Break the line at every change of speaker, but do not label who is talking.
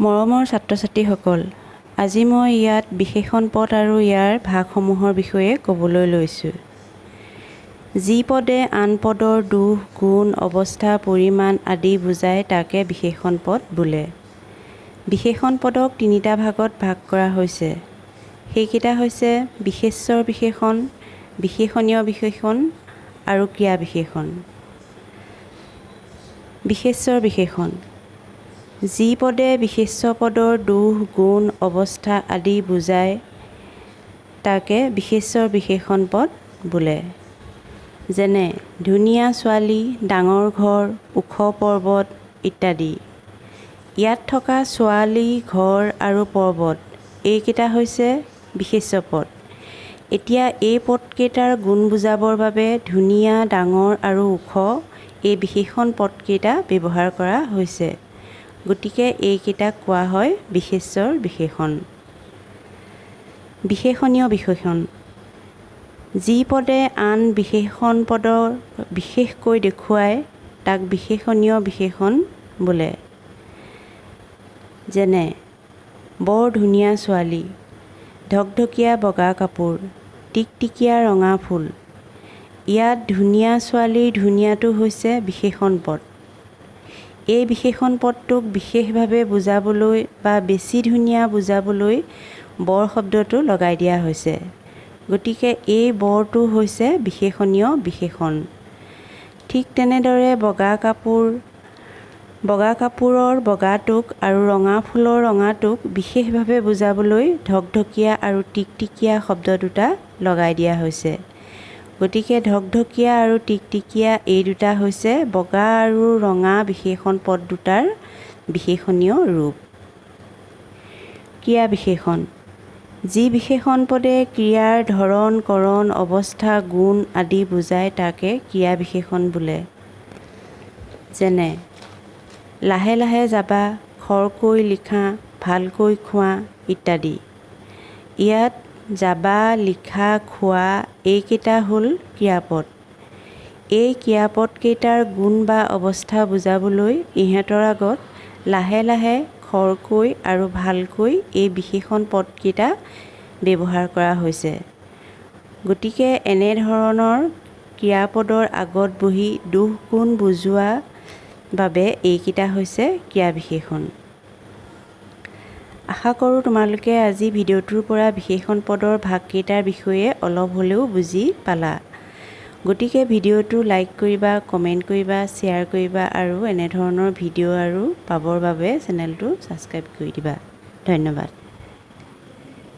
মৰমৰ ছাত্ৰ-ছাত্ৰীসকল, আজি মই ইয়াত বিশেষণ পদ আৰু ইয়াৰ ভাগসমূহৰ বিষয়ে ক'বলৈ লৈছোঁ। যি পদে আন পদৰ দুখ, গুণ, অৱস্থা, পৰিমাণ আদি বুজায় তাকে বিশেষণ পদ বোলে। বিশেষণ পদক তিনিটা ভাগত ভাগ কৰা হৈছে। সেইকেইটা হৈছে বিশেষ্যৰ বিশেষণ, বিশেষণীয় বিশেষণ আৰু ক্ৰিয়া বিশেষণ। বিশেষ্যৰ বিশেষণ: যি পদে বিশেষ্য পদৰ দুখ, গুণ, অৱস্থা আদি বুজায় তাকে বিশেষ্যৰ বিশেষণ পদ বোলে। যেনে ধুনীয়া ছোৱালী, ডাঙৰ ঘৰ, ওখ পৰ্বত ইত্যাদি। ইয়াত থকা ছোৱালী, ঘৰ আৰু পৰ্বত এইকেইটা হৈছে বিশেষ্য পদ। এতিয়া এই পদকেইটাৰ গুণ বুজাবৰ বাবে ধুনীয়া, ডাঙৰ আৰু ওখ এই বিশেষণ পদকেইটা ব্যৱহাৰ কৰা হৈছে। গতিকে এইকেইটাক কোৱা হয় বিশেষ্যৰ বিশেষণ। বিশেষণীয় বিশেষণ: যি পদে আন বিশেষণ পদৰ বিশেষকৈ দেখুৱায় তাক বিশেষণীয় বিশেষণ বোলে। যেনে বৰ ধুনীয়া ছোৱালী, ঢকঢকীয়া বগা কাপোৰ, টিকটিকীয়া ৰঙা ফুল। ইয়াত ধুনীয়া ছোৱালীৰ ধুনীয়াটো হৈছে বিশেষণ পদ। এই বিশেষণ পদটোক বিশেষভাৱে বুজাবলৈ বা বেছি ধুনীয়া বুজাবলৈ বৰ শব্দটো লগাই দিয়া হৈছে। গতিকে এই বৰটো হৈছে বিশেষণীয় বিশেষণ। ঠিক তেনেদৰে বগা কাপোৰৰ বগাটোক আৰু ৰঙা ফুলৰ ৰঙাটোক বিশেষভাৱে বুজাবলৈ ঢকঢকীয়া আৰু টিকটিকীয়া শব্দ দুটা লগাই দিয়া হৈছে। গতিকে ঢকঢকীয়া আৰু টিকটিকীয়া এই দুটা হৈছে বগা আৰু ৰঙা বিশেষণ পদ দুটাৰ বিশেষণীয় ৰূপ। ক্ৰিয়া বিশেষণ: যি বিশেষণ পদে ক্ৰিয়াৰ ধৰণ, কৰণ, অৱস্থা, গুণ আদি বুজায় তাকে ক্ৰিয়া বিশেষণ বোলে। যেনে লাহে লাহে যাবা, খৰকৈ লিখা, ভালকৈ খোৱা ইত্যাদি। ইয়াত যাবা, লিখা, খোৱা এইকেইটা হ'ল ক্ৰিয়াপদ। এই ক্ৰিয়াপদকেইটাৰ গুণ বা অৱস্থা বুজাবলৈ ইহঁতৰ আগত লাহে লাহে, খৰকৈ আৰু ভালকৈ এই বিশেষণ পদকেইটা ব্যৱহাৰ কৰা হৈছে। গতিকে এনেধৰণৰ ক্ৰিয়াপদৰ আগত বহি দুখ, গুণ বুজোৱা বাবে এইকেইটা হৈছে ক্ৰিয়া বিশেষণ। আশা কৰোঁ তোমালোকে আজি ভিডিঅ'টোৰ পৰা বিশেষণ পদৰ ভাগকেইটাৰ বিষয়ে অলপ হ'লেও বুজি পালা। গতিকে ভিডিঅ'টো লাইক কৰিবা, কমেণ্ট কৰিবা, শ্বেয়াৰ কৰিবা আৰু এনেধৰণৰ ভিডিঅ' আৰু পাবৰ বাবে চেনেলটো ছাবস্ক্ৰাইব কৰি দিবা। ধন্যবাদ।